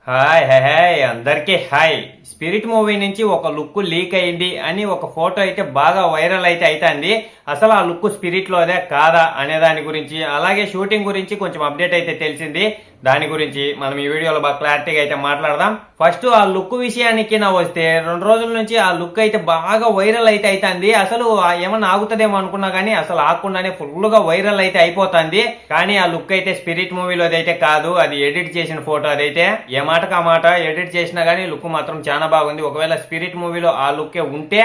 Hi hi hi అందరికీ hi. Spirit movie నుంచి ఒక లుక్ లీక్ అయింది అని ఒక ఫోటో అయితే బాగా వైరల్ అయితే అవుతుంది. అసలు ఆ లుక్ స్పిరిట్ లోదే కాదా అనే దాని గురించి, అలాగే షూటింగ్ గురించి కొంచెం అప్డేట్ అయితే తెలిసింది. దాని గురించి మనం ఈ వీడియోలో బాగా క్లారిటీగా అయితే మాట్లాడదాం. ఫస్ట్ ఆ లుక్ విషయానికి నా వస్తే 2 రోజుల నుంచి ఆ లుక్ అయితే బాగా వైరల్ అయితే అవుతుంది. అసలు ఏమన్నా ఆగుతుందేమో అనుకున్నా కానీ అసలు ఆగకుండానే ఫుల్ గా వైరల్ అయితే అయిపోతుంది. కానీ ఆ లుక్ అయితే స్పిరిట్ మూవీలో అయితే కాదు, అది ఎడిట్ చేసిన ఫోటో. అదైతే ఏ మాటకు ఆ మాట ఎడిట్ చేసినా కానీ లుక్ మాత్రం చాలా బాగుంది. ఒకవేళ స్పిరిట్ మూవీలో ఆ లుక్ ఉంటే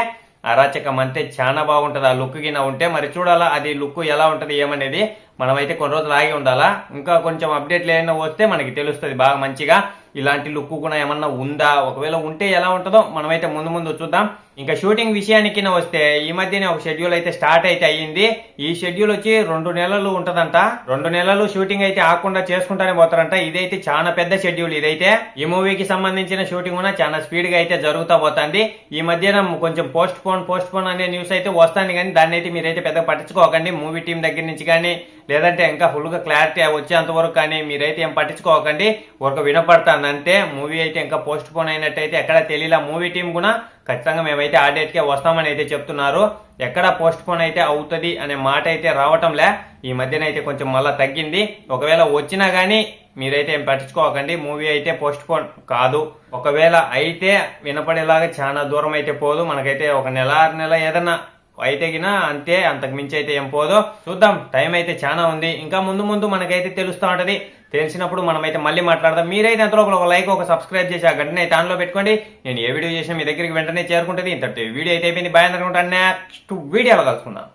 అరాచకం అంతే, చాలా బాగుంటది. ఆ లుక్ గిన ఉంటే మరి చూడాలా అది లుక్ ఎలా ఉంటది ఏమనేది. మనమైతే కొన్ని రోజులు ఆగి ఉండాలా. ఇంకా కొంచెం అప్డేట్లు ఏమైనా వస్తే మనకి తెలుస్తుంది బాగా మంచిగా ఇలాంటి లుక్ కూడా ఏమన్నా ఉందా, ఒకవేళ ఉంటే ఎలా ఉంటుందో మనమైతే ముందు ముందు చూద్దాం. ఇంకా షూటింగ్ విషయానికి వస్తే ఈ మధ్యనే ఒక షెడ్యూల్ అయితే స్టార్ట్ అయితే అయ్యింది. ఈ షెడ్యూల్ వచ్చి 2 నెలలు ఉంటదంట. 2 నెలలు షూటింగ్ అయితే ఆకుండా చేసుకుంటానే పోతారంట. ఇదైతే చాలా పెద్ద షెడ్యూల్. ఇదైతే ఈ మూవీకి సంబంధించిన షూటింగ్ కూడా చాలా స్పీడ్ గా అయితే జరుగుతూ పోతుంది. ఈ మధ్యన కొంచెం పోస్ట్ పోన్ అనే న్యూస్ అయితే వస్తుంది, కానీ దాన్ని అయితే మీరైతే పెద్ద పట్టించుకోకండి. మూవీ టీం దగ్గర నుంచి కానీ లేదంటే ఇంకా ఫుల్ గా క్లారిటీ వచ్చేంత వరకు కానీ మీరైతే ఏం పట్టించుకోకండి. ఒక వినపడతాను అంతే. మూవీ అయితే ఇంకా పోస్ట్ పోన్ అయినట్టయితే ఎక్కడ తెలియలా. మూవీ టీం కూడా ఖచ్చితంగా మేమైతే ఆ డేట్ కే వస్తామని అయితే చెప్తున్నారు. ఎక్కడ పోస్ట్ పోన్ అయితే అవుతుంది అనే మాట అయితే రావటంలే. ఈ మధ్యన అయితే కొంచెం మళ్ళా తగ్గింది. ఒకవేళ వచ్చినా గానీ మీరైతే ఏం పట్టించుకోకండి. మూవీ అయితే పోస్ట్ పోన్ కాదు. ఒకవేళ అయితే వినపడేలాగా చాలా దూరం అయితే పోదు. మనకైతే ఒక నెల 6 నెల ఏదన్నా అయితే గినా అంతే, అంతకు మించి అయితే ఏం పోదు. చూద్దాం, టైం అయితే చాలా ఉంది. ఇంకా ముందు ముందు మనకైతే తెలుస్తూ ఉంటది. తెలిసినప్పుడు మనమైతే మళ్ళీ మాట్లాడదాం. మీరైతే అంతలో ఒక లైక్ ఒక సబ్స్క్రైబ్ చేసి ఆ గంటనే అయితే ఆన్లో పెట్టుకోండి. నేను ఏ వీడియో చేసినా మీ దగ్గరికి వెంటనే చేరుకుంటుంది. ఇంత వీడియో అయితే అయిపోయింది. బాయ్ అనుకుంటాను. నెక్స్ట్ వీడియోలో కలుసుకుందాం.